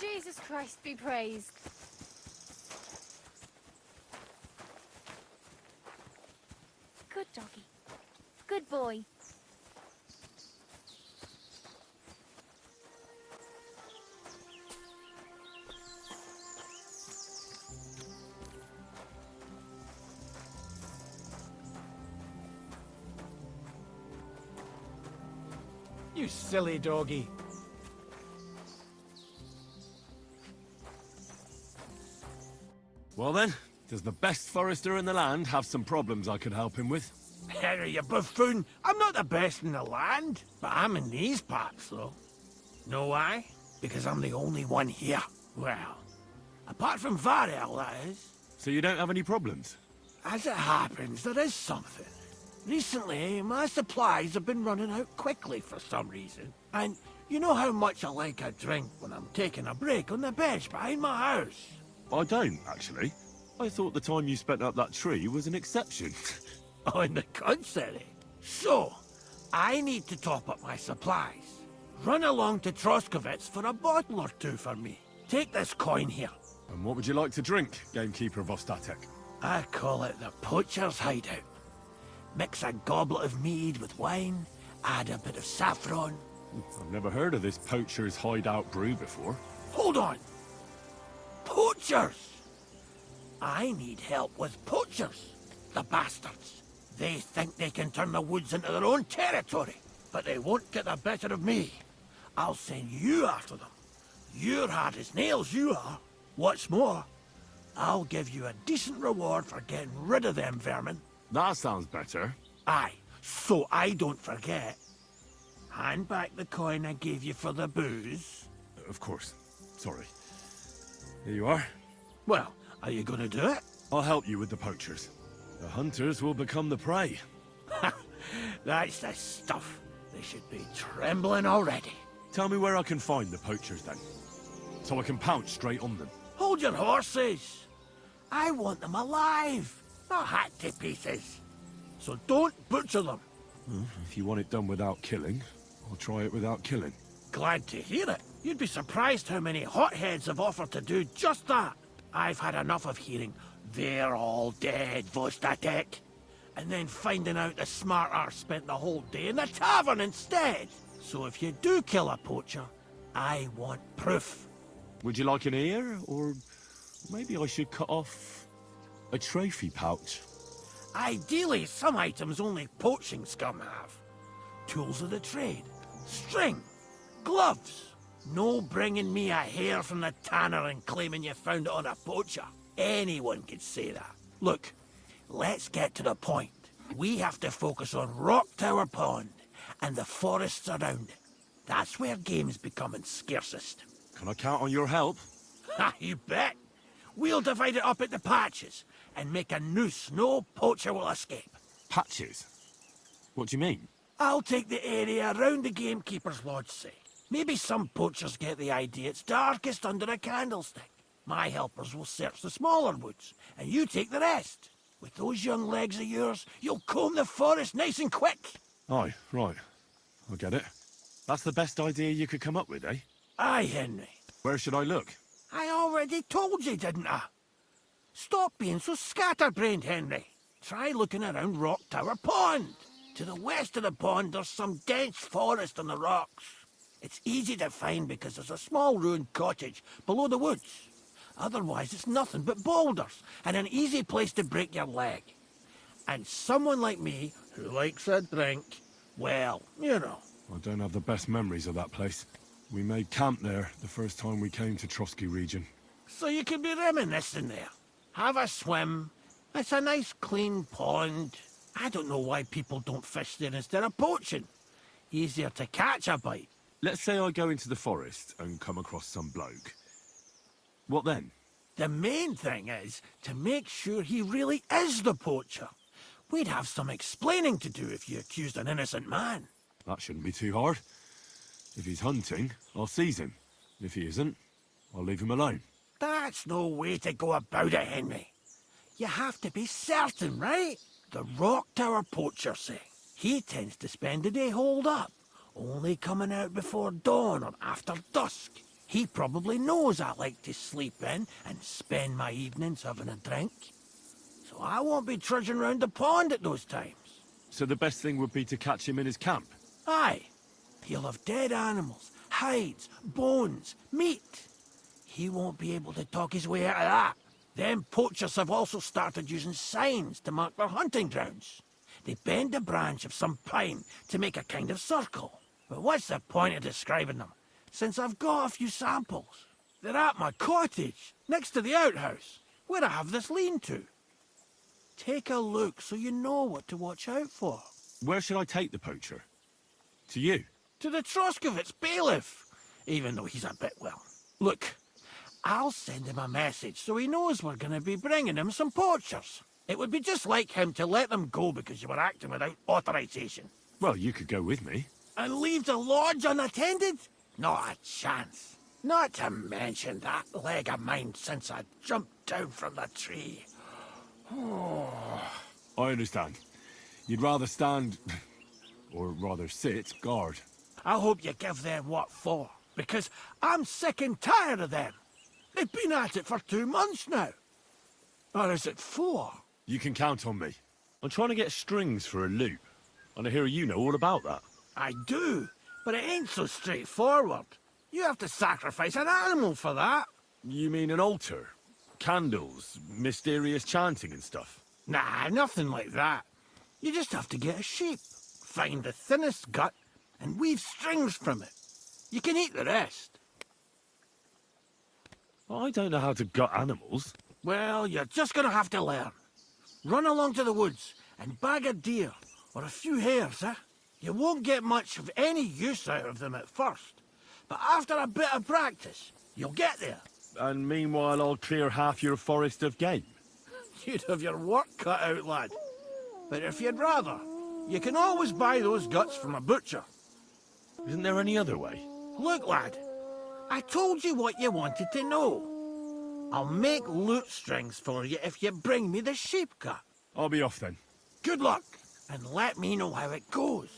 Jesus Christ be praised. Good doggy. Good boy. You silly doggy. Well then, does the best forester in the land have some problems I could help him with? Henry, you buffoon. I'm not the best in the land, but I'm in these parts, though. Know why? Because I'm the only one here. Well, apart from Varel, that is. So you don't have any problems? As it happens, there is something. Recently, my supplies have been running out quickly for some reason. And you know how much I like a drink when I'm taking a break on the bench behind my house? I don't, actually. I thought the time you spent up that tree was an exception. On the contrary. So, I need to top up my supplies. Run along to Troskovitz for a bottle or two for me. Take this coin here. And what would you like to drink, gamekeeper of Ostatek? I call it the poacher's hideout. Mix a goblet of mead with wine, add a bit of saffron. I've never heard of this poacher's hideout brew before. Hold on! Poachers! I need help with poachers, the bastards. They think they can turn the woods into their own territory, but they won't get the better of me. I'll send you after them. You're hard as nails, you are. What's more, I'll give you a decent reward for getting rid of them vermin. That sounds better. Aye, so I don't forget. Hand back the coin I gave you for the booze. Of course. Sorry. Here you are. Well, are you gonna do it? I'll help you with the poachers. The hunters will become the prey. That's the stuff. They should be trembling already. Tell me where I can find the poachers then, so I can pounce straight on them. Hold your horses. I want them alive, not hacked to pieces. So don't butcher them. If you want it done without killing, I'll try it without killing. Glad to hear it. You'd be surprised how many hotheads have offered to do just that. I've had enough of hearing, "They're all dead, Vostatek," and then finding out the smart arse spent the whole day in the tavern instead. So if you do kill a poacher, I want proof. Would you like an ear, or maybe I should cut off a trophy pouch? Ideally, some items only poaching scum have. Tools of the trade, string, gloves. No bringing me a hair from the tanner and claiming you found it on a poacher. Anyone could say that. Look, let's get to the point. We have to focus on Rock Tower Pond and the forests around it. That's where game's becoming scarcest. Can I count on your help? Ha, you bet. We'll divide it up into patches and make a noose no poacher will escape. Patches? What do you mean? I'll take the area around the gamekeeper's lodge, say. Maybe some poachers get the idea it's darkest under a candlestick. My helpers will search the smaller woods, and you take the rest. With those young legs of yours, you'll comb the forest nice and quick. Aye, right. I get it. That's the best idea you could come up with, eh? Aye, Henry. Where should I look? I already told you, didn't I? Stop being so scatterbrained, Henry. Try looking around Rock Tower Pond. To the west of the pond, there's some dense forest on the rocks. It's easy to find because there's a small ruined cottage below the woods. Otherwise, it's nothing but boulders and an easy place to break your leg. And someone like me, who likes a drink, well, you know. I don't have the best memories of that place. We made camp there the first time we came to Trotsky region. So you can be reminiscing there. Have a swim. It's a nice clean pond. I don't know why people don't fish there instead of poaching. Easier to catch a bite. Let's say I go into the forest and come across some bloke. What then? The main thing is to make sure he really is the poacher. We'd have some explaining to do if you accused an innocent man. That shouldn't be too hard. If he's hunting, I'll seize him. If he isn't, I'll leave him alone. That's no way to go about it, Henry. You have to be certain, right? The Rock Tower poacher, say. He tends to spend the day holed up, only coming out before dawn or after dusk. He probably knows I like to sleep in and spend my evenings having a drink. So I won't be trudging round the pond at those times. So the best thing would be to catch him in his camp? Aye. He'll have dead animals, hides, bones, meat. He won't be able to talk his way out of that. Them poachers have also started using signs to mark their hunting grounds. They bend a branch of some pine to make a kind of circle. But what's the point of describing them, since I've got a few samples? They're at my cottage, next to the outhouse, where I have this lean-to. Take a look so you know what to watch out for. Where should I take the poacher? To you? To the Troskovitz bailiff, even though he's a bit, well... Look, I'll send him a message so he knows we're going to be bringing him some poachers. It would be just like him to let them go because you were acting without authorization. Well, you could go with me. And leave the lodge unattended? Not a chance. Not to mention that leg of mine since I jumped down from the tree. I understand. You'd rather stand... or rather sit, guard. I hope you give them what for, because I'm sick and tired of them. They've been at it for 2 months now. Or is it 4? You can count on me. I'm trying to get strings for a loop, and I hear you know all about that. I do, but it ain't so straightforward. You have to sacrifice an animal for that. You mean an altar? Candles, mysterious chanting and stuff? Nah, nothing like that. You just have to get a sheep, find the thinnest gut, and weave strings from it. You can eat the rest. I don't know how to gut animals. Well, you're just gonna have to learn. Run along to the woods and bag a deer, or a few hares, eh? You won't get much of any use out of them at first, but after a bit of practice, you'll get there. And meanwhile I'll clear half your forest of game. You'd have your work cut out, lad. But if you'd rather, you can always buy those guts from a butcher. Isn't there any other way? Look, lad, I told you what you wanted to know. I'll make lute strings for you if you bring me the sheep cut. I'll be off then. Good luck, and let me know how it goes.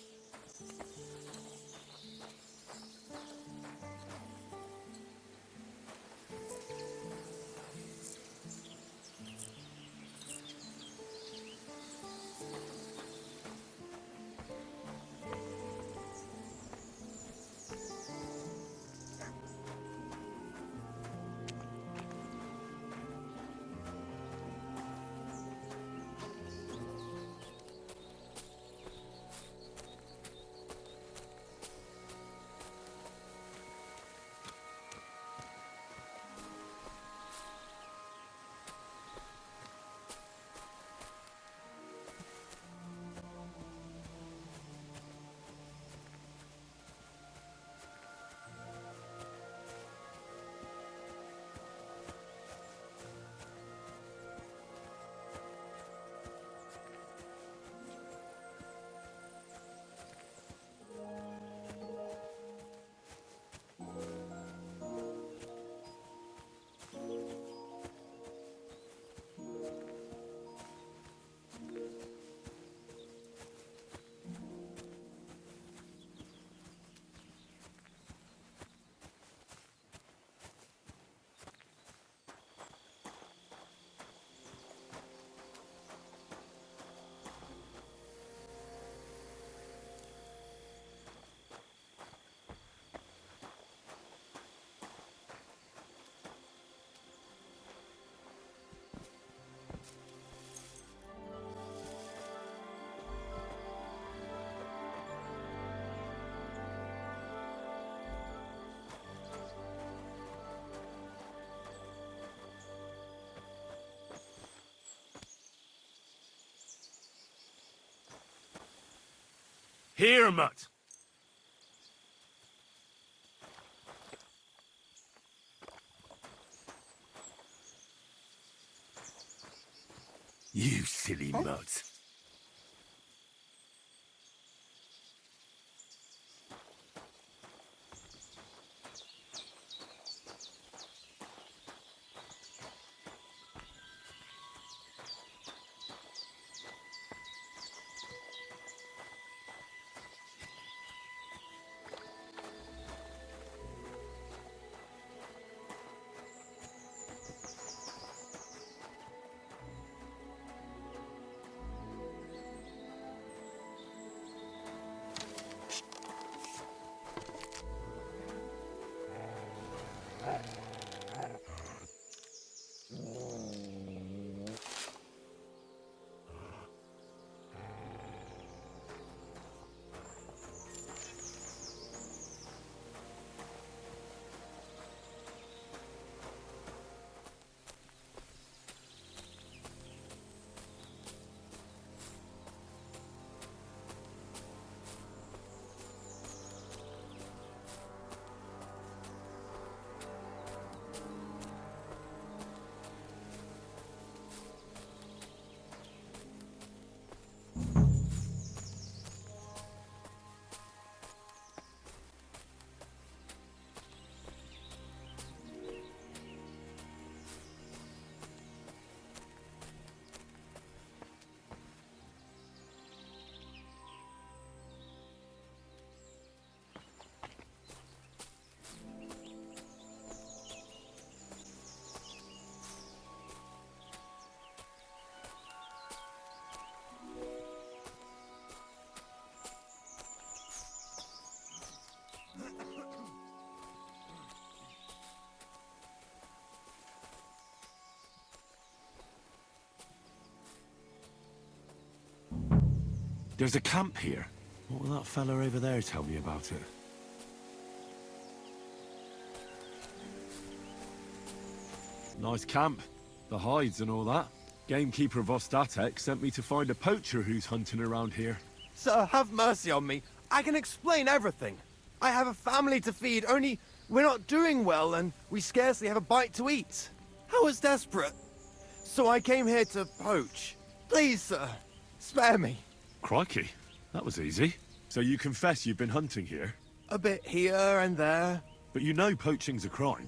Here, mutt! You silly mutt. There's a camp here. What will that fella over there tell me about it? Nice camp. The hides and all that. Gamekeeper Vostatek sent me to find a poacher who's hunting around here. Sir, have mercy on me. I can explain everything. I have a family to feed, only we're not doing well and we scarcely have a bite to eat. I was desperate. So I came here to poach. Please, sir, spare me. Crikey, that was easy. So you confess you've been hunting here? A bit here and there. But you know poaching's a crime.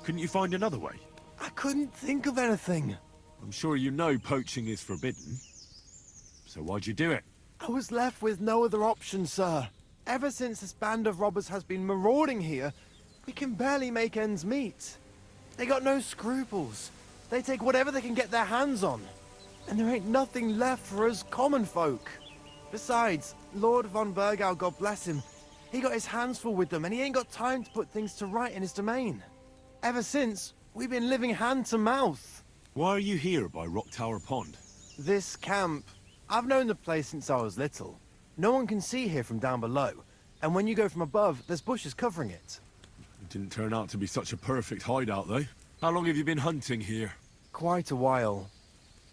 Couldn't you find another way? I couldn't think of anything. I'm sure you know poaching is forbidden. So why'd you do it? I was left with no other option, sir. Ever since this band of robbers has been marauding here, we can barely make ends meet. They got no scruples. They take whatever they can get their hands on. And there ain't nothing left for us common folk. Besides, Lord von Burgau, God bless him, he got his hands full with them and he ain't got time to put things to right in his domain. Ever since, we've been living hand to mouth. Why are you here by Rock Tower Pond? This camp, I've known the place since I was little. No one can see here from down below, and when you go from above, there's bushes covering it. It didn't turn out to be such a perfect hideout, though. How long have you been hunting here? Quite a while.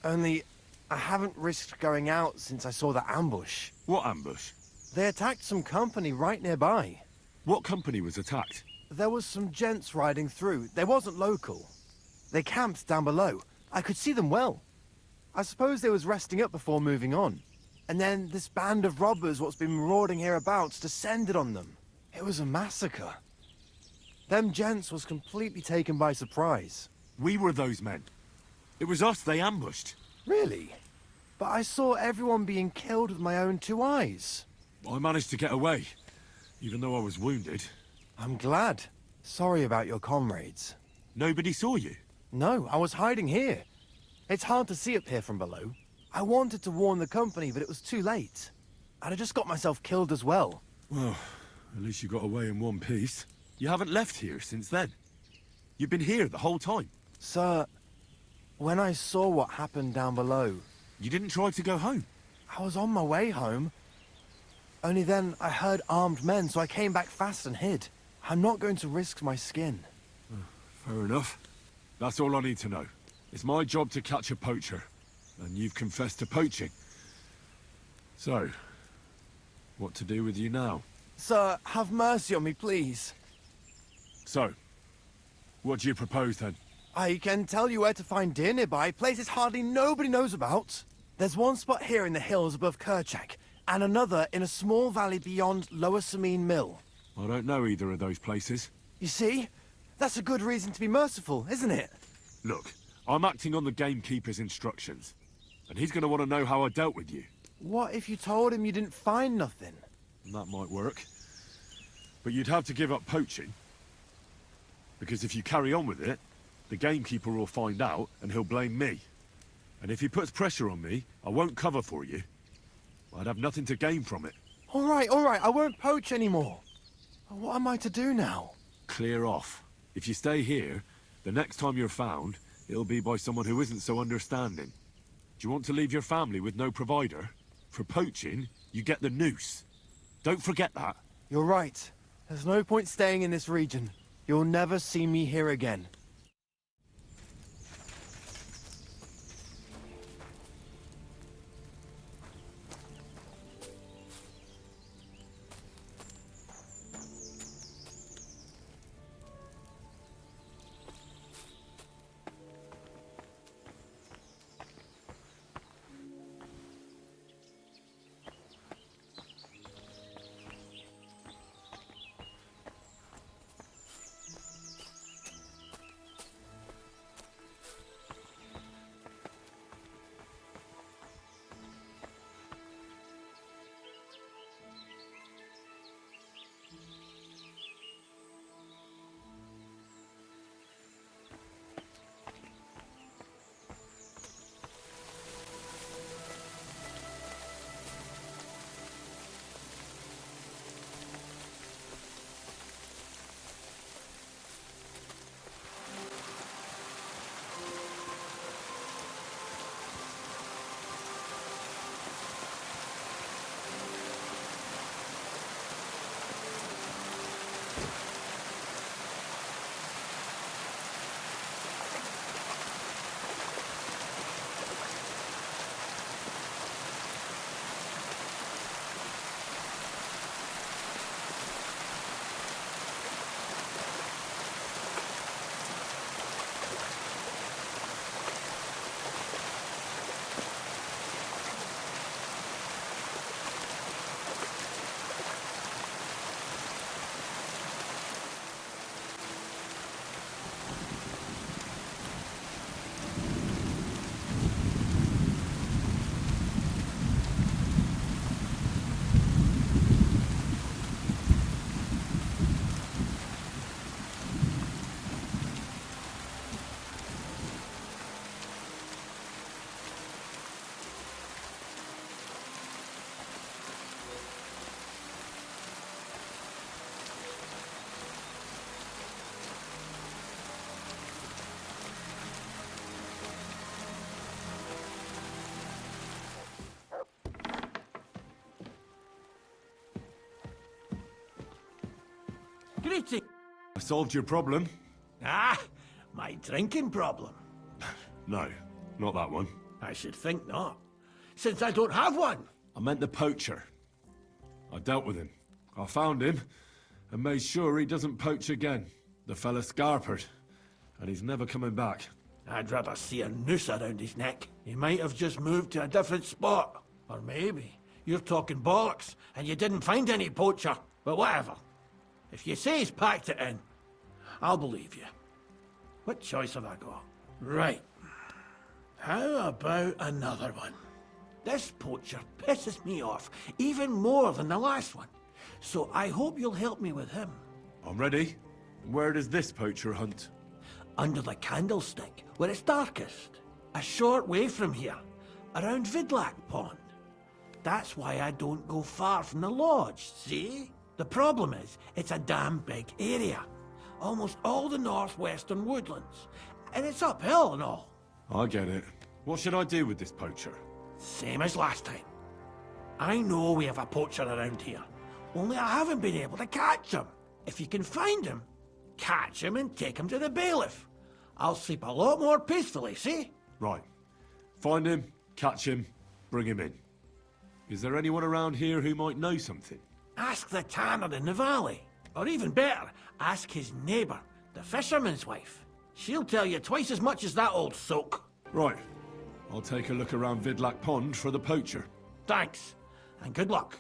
Only, I haven't risked going out since I saw that ambush. What ambush? They attacked some company right nearby. What company was attacked? There was some gents riding through. They wasn't local. They camped down below. I could see them well. I suppose they was resting up before moving on. And then this band of robbers what's been marauding hereabouts descended on them. It was a massacre. Them gents was completely taken by surprise. We were those men. It was us they ambushed. Really? But I saw everyone being killed with my own two eyes. I managed to get away, even though I was wounded. I'm glad. Sorry about your comrades. Nobody saw you? No, I was hiding here. It's hard to see up here from below. I wanted to warn the company, but it was too late. I'd have just got myself killed as well. Well, at least you got away in one piece. You haven't left here since then. You've been here the whole time. Sir, when I saw what happened down below... You didn't try to go home? I was on my way home. Only then I heard armed men, so I came back fast and hid. I'm not going to risk my skin. Fair enough. That's all I need to know. It's my job to catch a poacher. And you've confessed to poaching. So, what to do with you now? Sir, have mercy on me, please. So, what do you propose then? I can tell you where to find deer nearby, places hardly nobody knows about. There's one spot here in the hills above Kerchak, and another in a small valley beyond Lower Samine Mill. I don't know either of those places. You see? That's a good reason to be merciful, isn't it? Look, I'm acting on the gamekeeper's instructions. And he's gonna want to know how I dealt with you. What if you told him you didn't find nothing? That might work. But you'd have to give up poaching. Because if you carry on with it, the gamekeeper will find out and he'll blame me. And if he puts pressure on me, I won't cover for you. I'd have nothing to gain from it. All right, I won't poach anymore. What am I to do now? Clear off. If you stay here, the next time you're found, it'll be by someone who isn't so understanding. Do you want to leave your family with no provider? For poaching, you get the noose. Don't forget that. You're right. There's no point staying in this region. You'll never see me here again. Greeting. I solved your problem? Ah, my drinking problem. No, not that one. I should think not, since I don't have one. I meant the poacher. I dealt with him. I found him and made sure he doesn't poach again. The fella scarpered, and he's never coming back. I'd rather see a noose around his neck. He might have just moved to a different spot. Or maybe you're talking bollocks and you didn't find any poacher. But whatever. If you say he's packed it in, I'll believe you. What choice have I got? Right. How about another one? This poacher pisses me off even more than the last one. So I hope you'll help me with him. I'm ready. Where does this poacher hunt? Under the candlestick, where it's darkest. A short way from here, around Vidlac Pond. That's why I don't go far from the lodge, see? The problem is, it's a damn big area. Almost all the northwestern woodlands. And it's uphill and all. I get it. What should I do with this poacher? Same as last time. I know we have a poacher around here. Only I haven't been able to catch him. If you can find him, catch him and take him to the bailiff. I'll sleep a lot more peacefully, see? Right. Find him, catch him, bring him in. Is there anyone around here who might know something? Ask the tanner in the valley. Or even better, ask his neighbour, the fisherman's wife. She'll tell you twice as much as that old soak. Right. I'll take a look around Vidlac Pond for the poacher. Thanks, and good luck.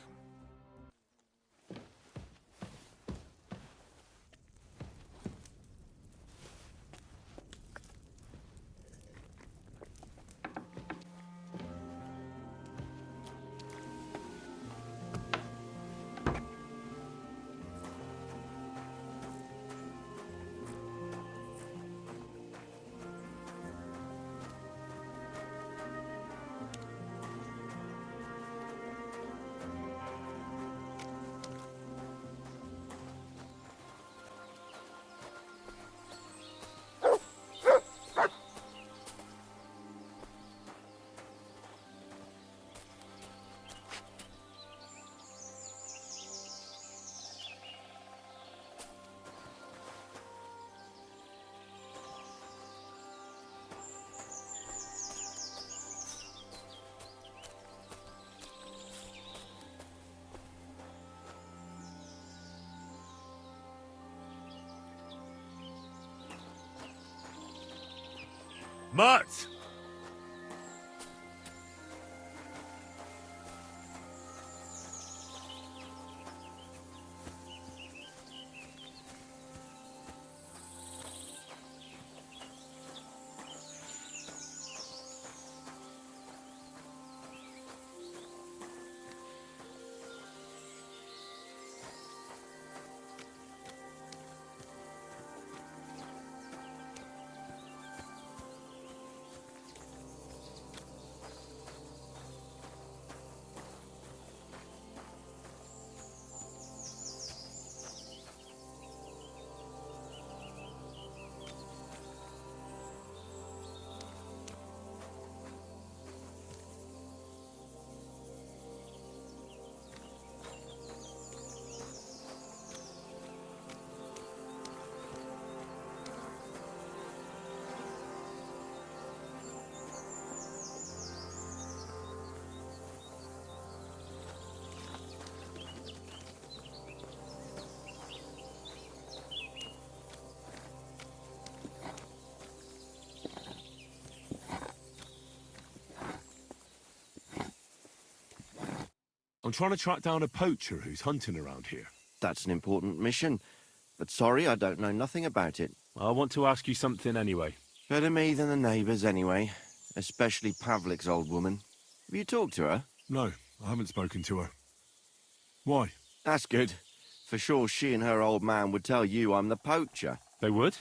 Mutt! I'm trying to track down a poacher who's hunting around here. That's an important mission. But sorry, I don't know nothing about it. I want to ask you something anyway. Better me than the neighbours anyway. Especially Pavlik's old woman. Have you talked to her? No, I haven't spoken to her. Why? That's good. For sure she and her old man would tell you I'm the poacher. They would?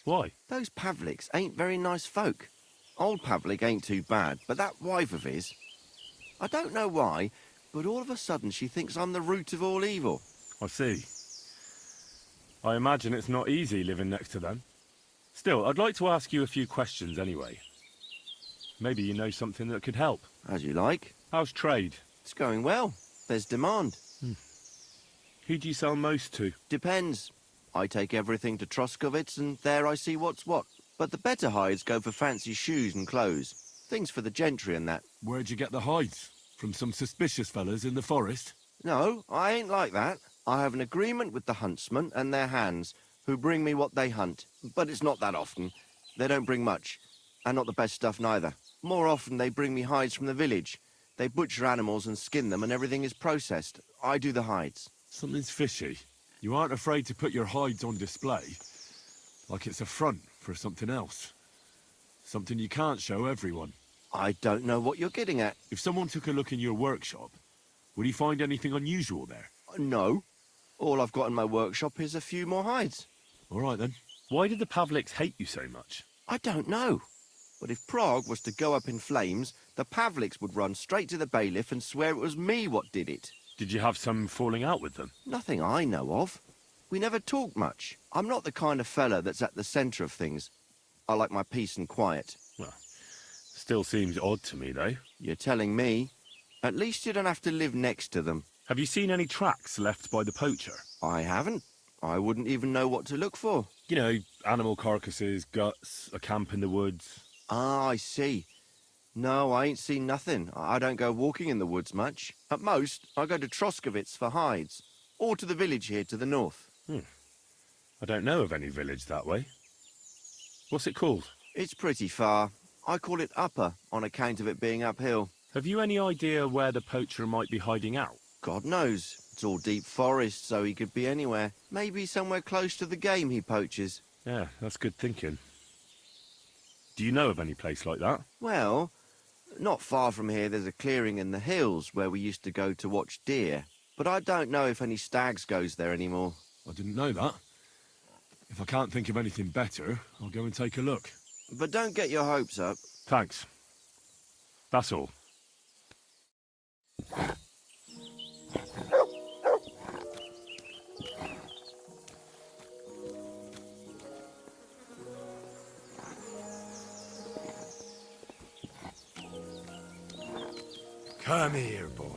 Why? Those Pavliks ain't very nice folk. Old Pavlik ain't too bad, but that wife of his... I don't know why, but all of a sudden she thinks I'm the root of all evil. I see. I imagine it's not easy living next to them. Still, I'd like to ask you a few questions anyway. Maybe you know something that could help. As you like. How's trade? It's going well. There's demand. Who do you sell most to? Depends. I take everything to Troskovitz and there I see what's what. But the better hides go for fancy shoes and clothes. Things for the gentry and that. Where'd you get the hides? From some suspicious fellas in the forest? No, I ain't like that. I have an agreement with the huntsmen and their hands, who bring me what they hunt. But it's not that often. They don't bring much. And not the best stuff neither. More often they bring me hides from the village. They butcher animals and skin them and everything is processed. I do the hides. Something's fishy. You aren't afraid to put your hides on display. Like it's a front for something else. Something you can't show everyone. I don't know what you're getting at. If someone took a look in your workshop, would he find anything unusual there? No. All I've got in my workshop is a few more hides. All right then. Why did the Pavliks hate you so much? I don't know. But if Prague was to go up in flames, the Pavliks would run straight to the bailiff and swear it was me what did it. Did you have some falling out with them? Nothing I know of. We never talk much. I'm not the kind of fella that's at the centre of things. I like my peace and quiet. Well, still seems odd to me, though. You're telling me? At least you don't have to live next to them. Have you seen any tracks left by the poacher? I haven't. I wouldn't even know what to look for. You know, animal carcasses, guts, a camp in the woods. Ah, I see. No, I ain't seen nothing. I don't go walking in the woods much. At most, I go to Troskovitz for hides. Or to the village here to the north. I don't know of any village that way. What's it called? It's pretty far. I call it Upper, on account of it being uphill. Have you any idea where the poacher might be hiding out? God knows. It's all deep forest, so he could be anywhere. Maybe somewhere close to the game he poaches. Yeah, that's good thinking. Do you know of any place like that? Well, not far from here there's a clearing in the hills where we used to go to watch deer. But I don't know if any stags goes there anymore. I didn't know that. If I can't think of anything better, I'll go and take a look. But don't get your hopes up. Thanks. That's all. Come here, boy.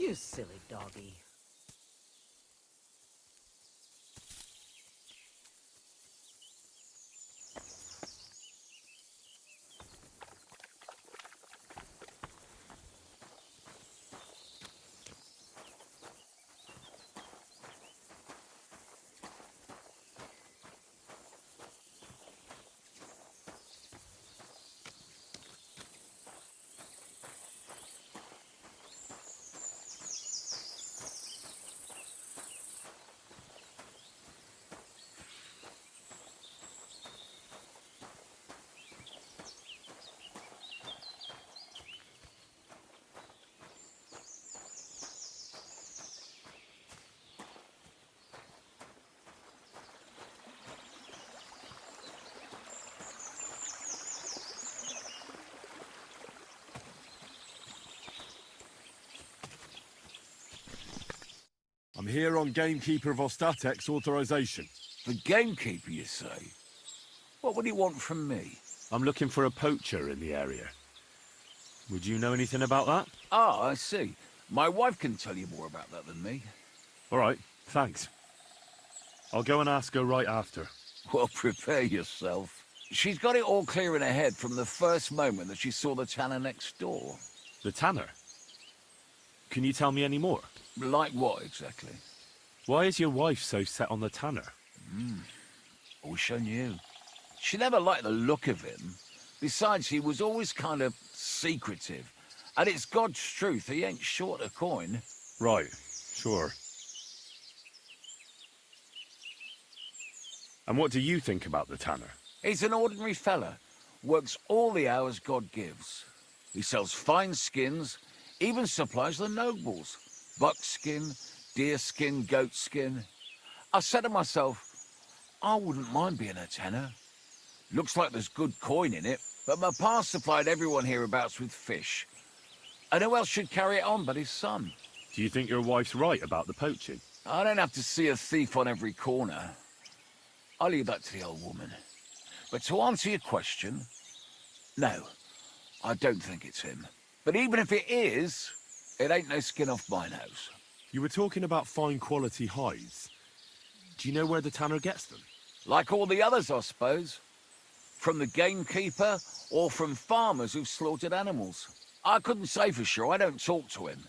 You silly doggy. I'm here on Gamekeeper Vostatek's authorization. The gamekeeper, you say? What would he want from me? I'm looking for a poacher in the area. Would you know anything about that? Ah, I see. My wife can tell you more about that than me. All right, thanks. I'll go and ask her right after. Well, prepare yourself. She's got it all clear in her head from the first moment that she saw the tanner next door. The tanner? Can you tell me any more? Like what, exactly? Why is your wife so set on the tanner? I wish I knew. She never liked the look of him. Besides, he was always kind of secretive. And it's God's truth, he ain't short a coin. Right, sure. And what do you think about the tanner? He's an ordinary fella. Works all the hours God gives. He sells fine skins, even supplies the nobles. Buckskin, deerskin, goatskin. I said to myself, I wouldn't mind being a tanner. Looks like there's good coin in it, but my pa supplied everyone hereabouts with fish. And who else should carry it on but his son? Do you think your wife's right about the poaching? I don't have to see a thief on every corner. I'll leave that to the old woman. But to answer your question, no, I don't think it's him. But even if it is, it ain't no skin off my nose. You were talking about fine quality hides. Do you know where the tanner gets them? Like all the others, I suppose. From the gamekeeper or from farmers who've slaughtered animals. I couldn't say for sure, I don't talk to him.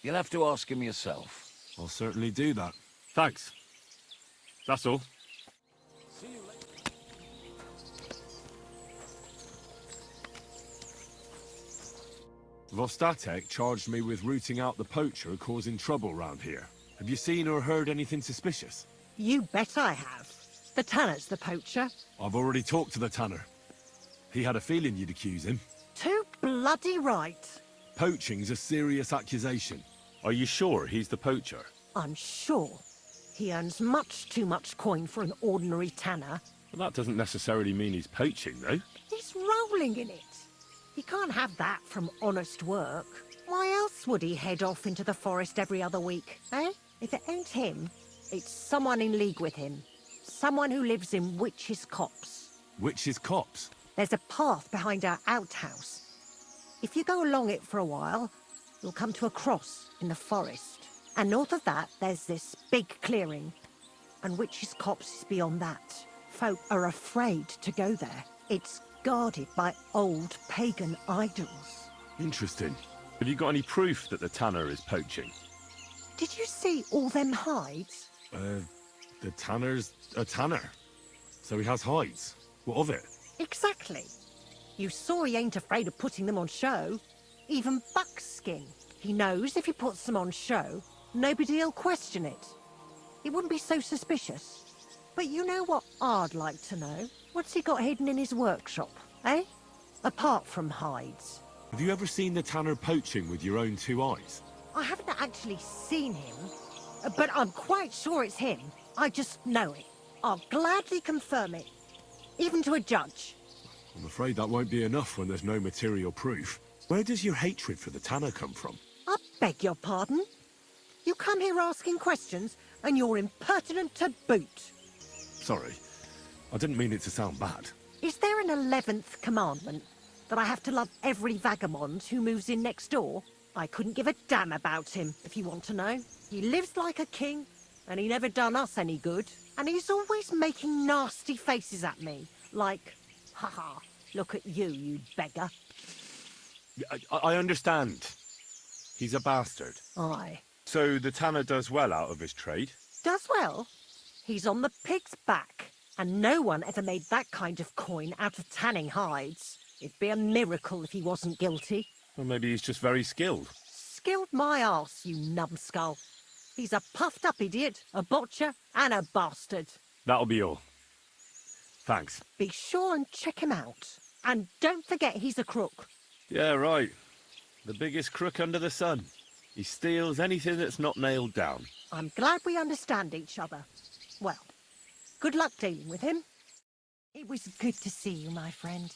You'll have to ask him yourself. I'll certainly do that. Thanks. That's all. Vostatek charged me with rooting out the poacher causing trouble round here. Have you seen or heard anything suspicious? You bet I have. The tanner's the poacher. I've already talked to the tanner. He had a feeling you'd accuse him. Too bloody right. Poaching's a serious accusation. Are you sure he's the poacher? I'm sure. He earns much too much coin for an ordinary tanner. Well, that doesn't necessarily mean he's poaching, though. He's rolling in it. He can't have that from honest work. Why else would he head off into the forest every other week, eh? If it ain't him, it's someone in league with him. Someone who lives in Witch's Copse. Witch's Copse? There's a path behind our outhouse. If you go along it for a while, you'll come to a cross in the forest. And north of that, there's this big clearing. And Witch's Copse is beyond that. Folk are afraid to go there. It's guarded by old pagan idols. Interesting. Have you got any proof that the tanner is poaching? Did you see all them hides? The tanner's a tanner. So he has hides. What of it? Exactly. You saw he ain't afraid of putting them on show. Even buckskin. He knows if he puts them on show, nobody'll question it. He wouldn't be so suspicious. But you know what I'd like to know? What's he got hidden in his workshop, eh? Apart from hides. Have you ever seen the tanner poaching with your own two eyes? I haven't actually seen him, but I'm quite sure it's him. I just know it. I'll gladly confirm it, even to a judge. I'm afraid that won't be enough when there's no material proof. Where does your hatred for the tanner come from? I beg your pardon? You come here asking questions, and you're impertinent to boot. Sorry. I didn't mean it to sound bad. Is there an 11th commandment? That I have to love every vagabond who moves in next door? I couldn't give a damn about him, if you want to know. He lives like a king, and he never done us any good. And he's always making nasty faces at me, like, haha, look at you, you beggar. I understand. He's a bastard. Aye. So the tanner does well out of his trade? Does well. He's on the pig's back, and no one ever made that kind of coin out of tanning hides. It'd be a miracle if he wasn't guilty. Or maybe he's just very skilled. Skilled my arse, you numbskull. He's a puffed-up idiot, a botcher, and a bastard. That'll be all. Thanks. Be sure and check him out. And don't forget he's a crook. Yeah, right. The biggest crook under the sun. He steals anything that's not nailed down. I'm glad we understand each other. Well, good luck dealing with him. It was good to see you, my friend.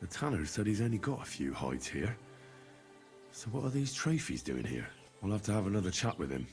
The tanner said he's only got a few hides here. So what are these trophies doing here? We'll have to have another chat with him.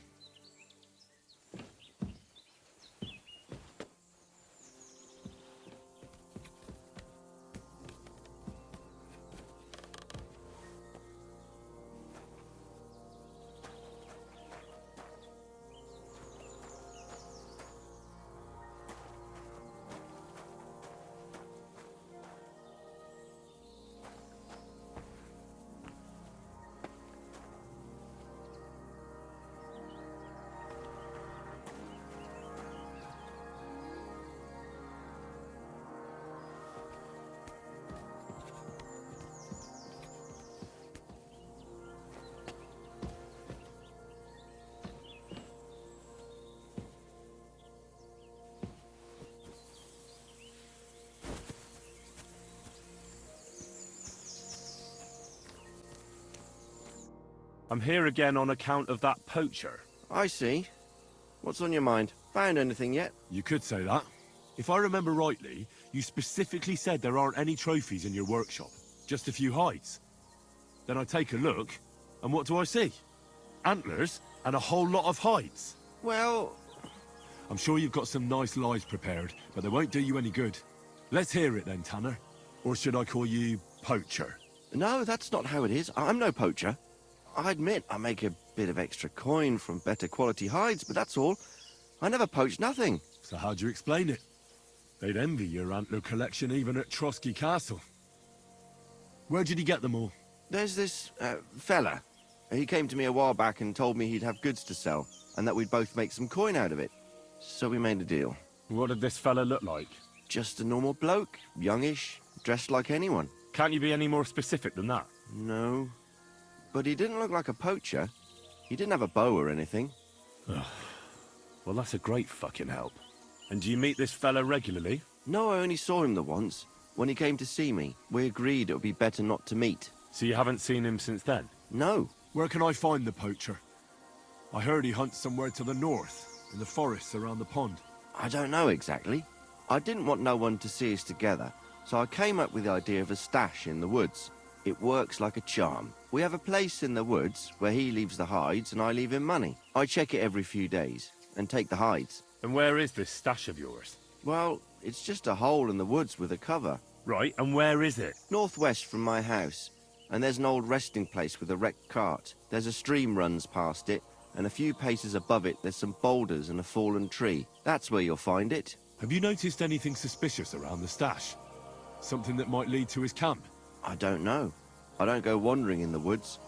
I'm here again on account of that poacher. I see. What's on your mind? Found anything yet? You could say that. If I remember rightly, you specifically said there aren't any trophies in your workshop. Just a few hides. Then I take a look, and what do I see? Antlers and a whole lot of hides. Well, I'm sure you've got some nice lies prepared, but they won't do you any good. Let's hear it then, Tanner. Or should I call you Poacher? no, that's not how it is. I'm no poacher. I admit I make a bit of extra coin from better quality hides, but that's all. I never poach nothing. So how do you explain it? They'd envy your antler collection even at Trotsky Castle. Where did he get them all? There's this fella. He came to me a while back and told me he'd have goods to sell, and that we'd both make some coin out of it. So we made a deal. What did this fella look like? Just a normal bloke, youngish, dressed like anyone. Can't you be any more specific than that? No. But he didn't look like a poacher. He didn't have a bow or anything. Well, that's a great fucking help. And do you meet this fella regularly? No, I only saw him the once. When he came to see me, we agreed it would be better not to meet. So you haven't seen him since then? No. Where can I find the poacher? I heard he hunts somewhere to the north, in the forests around the pond. I don't know exactly. I didn't want no one to see us together, so I came up with the idea of a stash in the woods. It works like a charm. We have a place in the woods where he leaves the hides and I leave him money. I check it every few days and take the hides. And where is this stash of yours? Well, it's just a hole in the woods with a cover. Right, and where is it? Northwest from my house. And there's an old resting place with a wrecked cart. There's a stream runs past it, and a few paces above it there's some boulders and a fallen tree. That's where you'll find it. Have you noticed anything suspicious around the stash? Something that might lead to his camp? I don't know. I don't go wandering in the woods.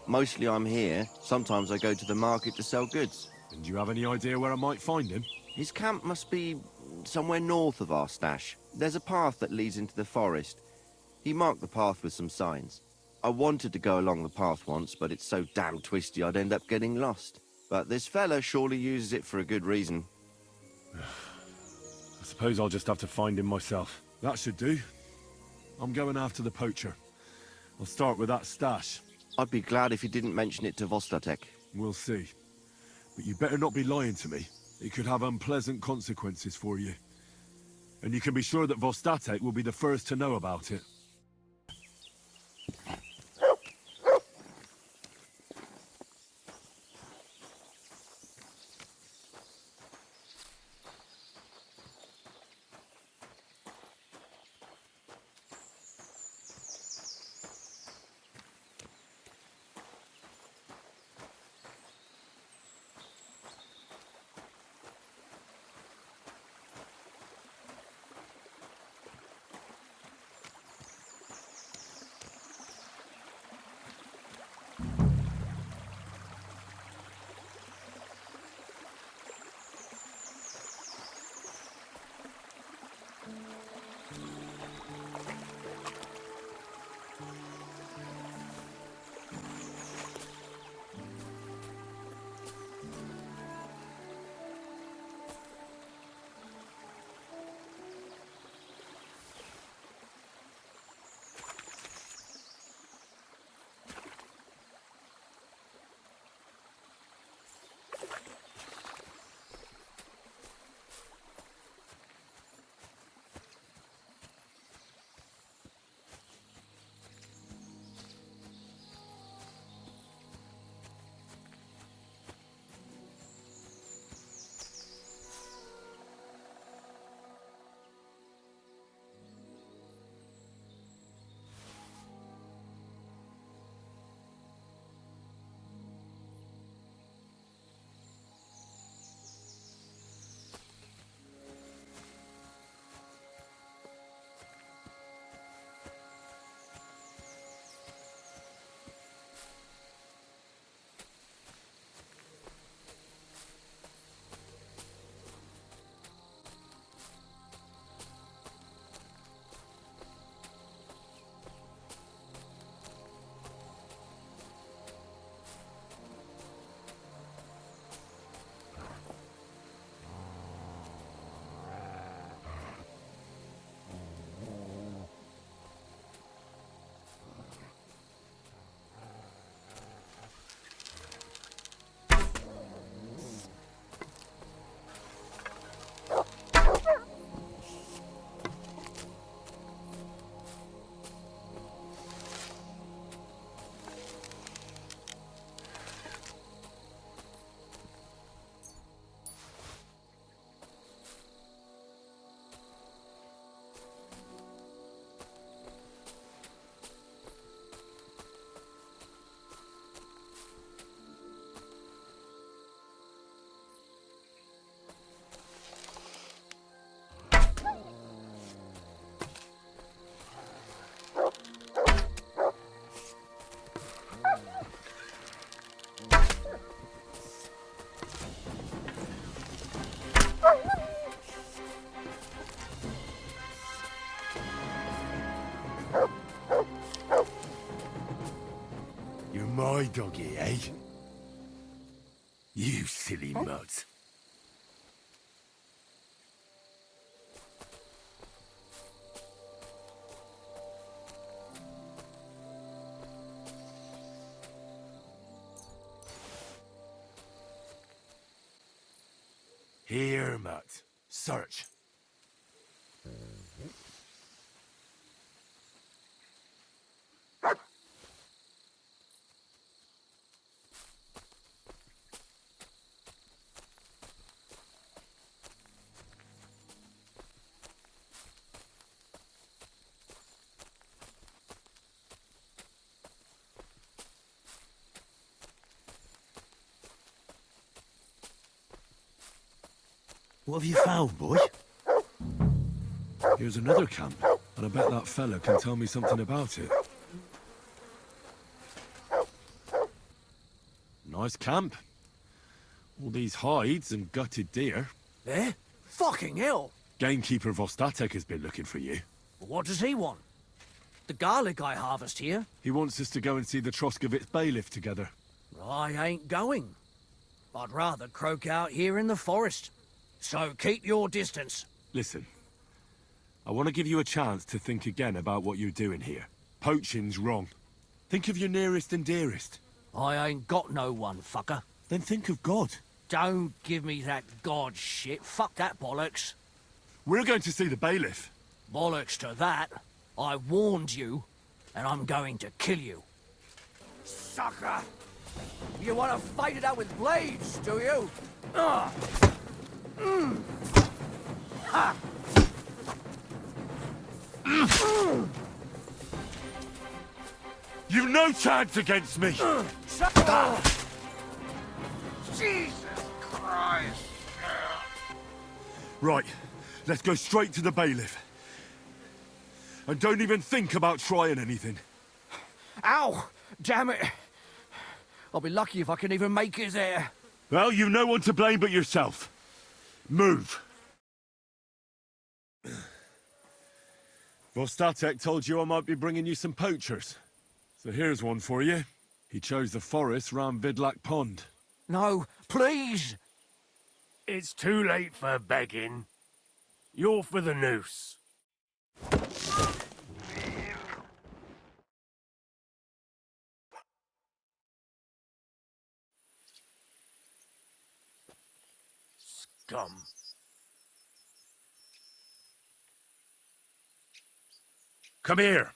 Mostly I'm here. Sometimes I go to the market to sell goods. And do you have any idea where I might find him? His camp must be somewhere north of our stash. There's a path that leads into the forest. He marked the path with some signs. I wanted to go along the path once, but it's so damn twisty I'd end up getting lost. But this fella surely uses it for a good reason. I suppose I'll just have to find him myself. That should do. I'm going after the poacher. I'll start with that stash. I'd be glad if you didn't mention it to Vostatek. We'll see. But you better not be lying to me. It could have unpleasant consequences for you. And you can be sure that Vostatek will be the first to know about it. My doggy, eh? You silly mutt. Here, mutt. Search. What have you found, boy? Here's another camp, and I bet that fella can tell me something about it. Nice camp. All these hides and gutted deer. Eh? Fucking hell! Gamekeeper Vostatek has been looking for you. What does he want? The garlic I harvest here? He wants us to go and see the Troskovitz bailiff together. I ain't going. I'd rather croak out here in the forest. So keep your distance. Listen, I want to give you a chance to think again about what you're doing here. Poaching's wrong. Think of your nearest and dearest. I ain't got no one, fucker. Then think of God. Don't give me that god shit. Fuck that bollocks. We're going to see the bailiff. Bollocks to that. I warned you, and I'm going to kill you. Sucker! You want to fight it out with blades, do you? Ha! You've no chance against me! Jesus Christ! Right, let's go straight to the bailiff. And don't even think about trying anything. Ow! Damn it! I'll be lucky if I can even make it there. Well, you've no one to blame but yourself. Move. Vostatek told you I might be bringing you some poachers. So here's one for you. He chose the forest round Vidlak Pond. No, please! It's too late for begging. You're for the noose. Scum. Come here.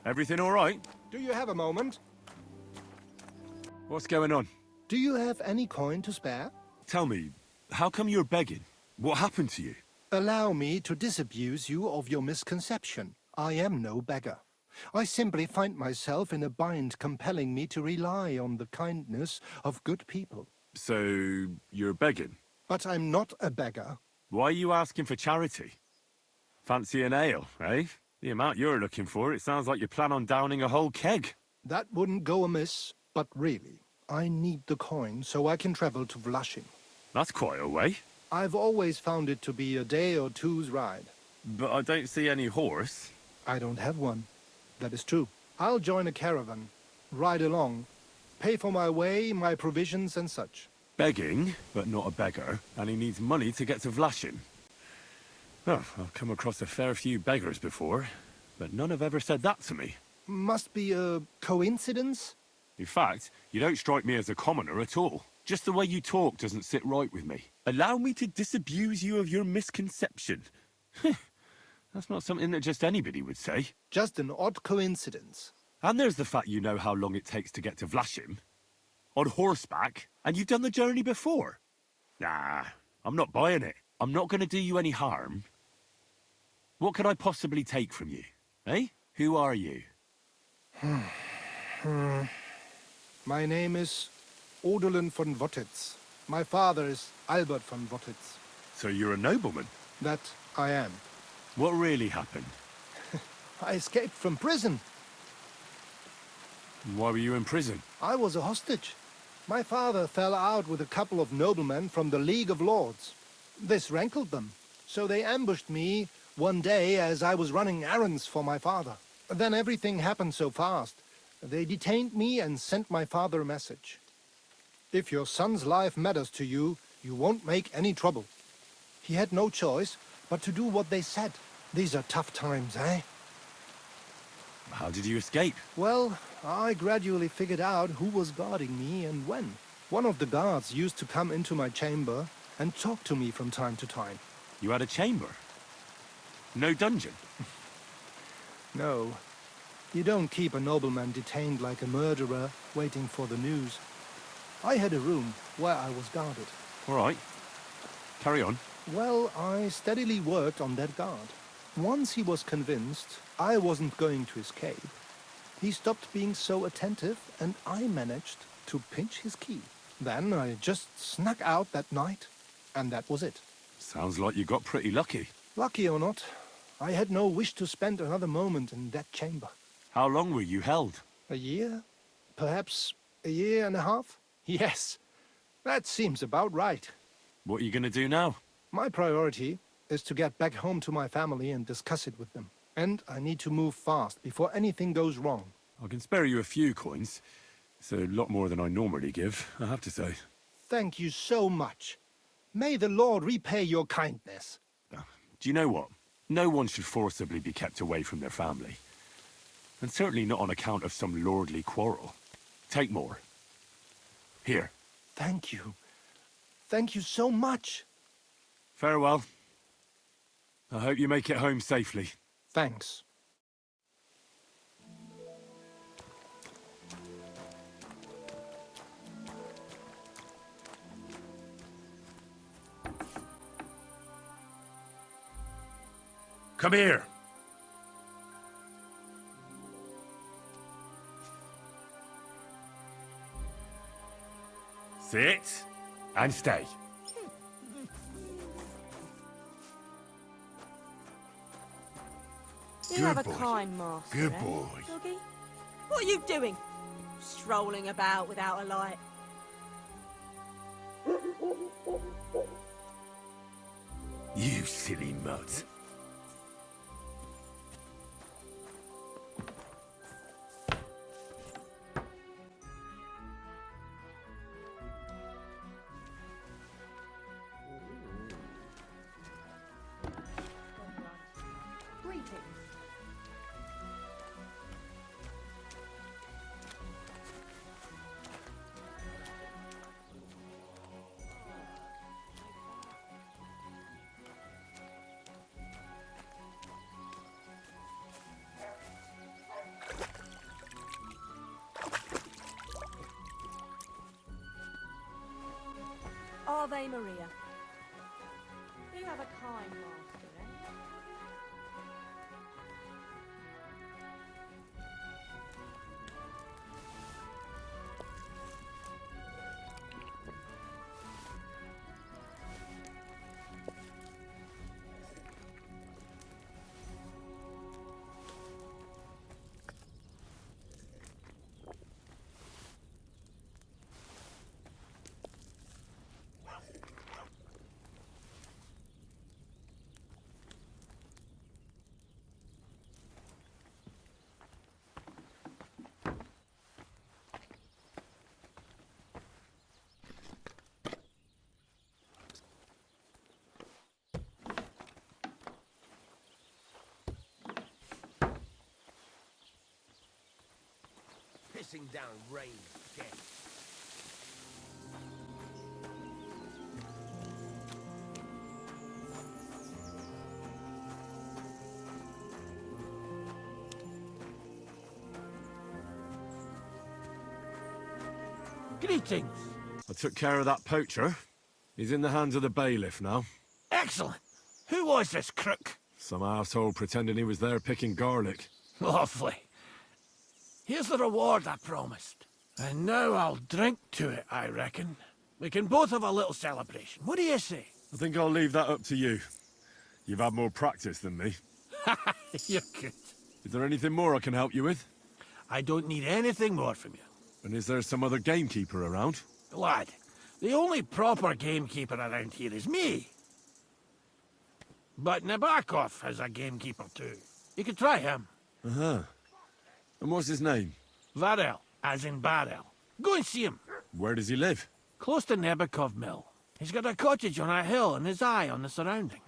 Everything all right? Do you have a moment? What's going on? Do you have any coin to spare? Tell me, how come you're begging? What happened to you? Allow me to disabuse you of your misconception. I am no beggar. I simply find myself in a bind compelling me to rely on the kindness of good people. So, you're begging? But I'm not a beggar. Why are you asking for charity? Fancy an ale, eh? The amount you're looking for, it sounds like you plan on downing a whole keg. That wouldn't go amiss, but really, I need the coin so I can travel to Vlashim. That's quite a way. I've always found it to be a day or two's ride. But I don't see any horse. I don't have one. That is true. I'll join a caravan, ride along, pay for my way, my provisions and such. Begging, but not a beggar, and he needs money to get to Vlashim. Oh, I've come across a fair few beggars before, but none have ever said that to me. Must be a coincidence? In fact, you don't strike me as a commoner at all. Just the way you talk doesn't sit right with me. Allow me to disabuse you of your misconception. That's not something that just anybody would say. Just an odd coincidence. And there's the fact you know how long it takes to get to Vlashim. On horseback, and you've done the journey before. Nah, I'm not buying it. I'm not going to do you any harm. What could I possibly take from you? Eh? Who are you? My name is Odolin von Wottitz. My father is Albert von Wottitz. So you're a nobleman? That I am. What really happened? I escaped from prison. Why were you in prison? I was a hostage. My father fell out with a couple of noblemen from the League of Lords. This rankled them, so they ambushed me one day as I was running errands for my father. Then everything happened so fast. They detained me and sent my father a message. If your son's life matters to you, you won't make any trouble. He had no choice but to do what they said. These are tough times, eh? How did you escape? Well, I gradually figured out who was guarding me and when. One of the guards used to come into my chamber and talk to me from time to time. You had a chamber? No dungeon? No. You don't keep a nobleman detained like a murderer, waiting for the news. I had a room where I was guarded. All right. Carry on. Well, I steadily worked on that guard. Once he was convinced I wasn't going to escape, he stopped being so attentive, and I managed to pinch his key. Then I just snuck out that night, and that was it. Sounds like you got pretty lucky. Lucky or not, I had no wish to spend another moment in that chamber. How long were you held? A year? Perhaps a year and a half? Yes, that seems about right. What are you going to do now? My priority is to get back home to my family and discuss it with them. And I need to move fast before anything goes wrong. I can spare you a few coins. It's a lot more than I normally give, I have to say. Thank you so much. May the Lord repay your kindness. Do you know what? No one should forcibly be kept away from their family. And certainly not on account of some lordly quarrel. Take more. Here. Thank you. Thank you so much. Farewell. I hope you make it home safely. Thanks. Come here. Sit and stay. You Good have a boy. kind master, Good eh, boy. Doggy? What are you doing? Strolling about without a light. You silly mutt. Ave Maria. You have a kind master, eh? Pissing down rain again. Greetings. I took care of that poacher. He's in the hands of the bailiff now. Excellent. Who was this crook? Some asshole pretending he was there picking garlic. Lovely. Here's the reward I promised. And now I'll drink to it, I reckon. We can both have a little celebration. What do you say? I think I'll leave that up to you. You've had more practice than me. You're good. Is there anything more I can help you with? I don't need anything more from you. And is there some other gamekeeper around? Lad, the only proper gamekeeper around here is me. But Nabokov has a gamekeeper too. You could try him. Uh-huh. And what's his name? Varel, as in barrel. Go and see him. Where does he live? Close to Nebokov Mill. He's got a cottage on a hill and his eye on the surroundings.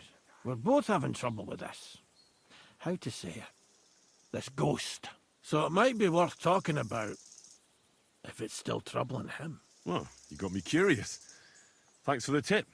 We're both having trouble with this. How to say it? This ghost. So it might be worth talking about if it's still troubling him. Well, you got me curious. Thanks for the tip.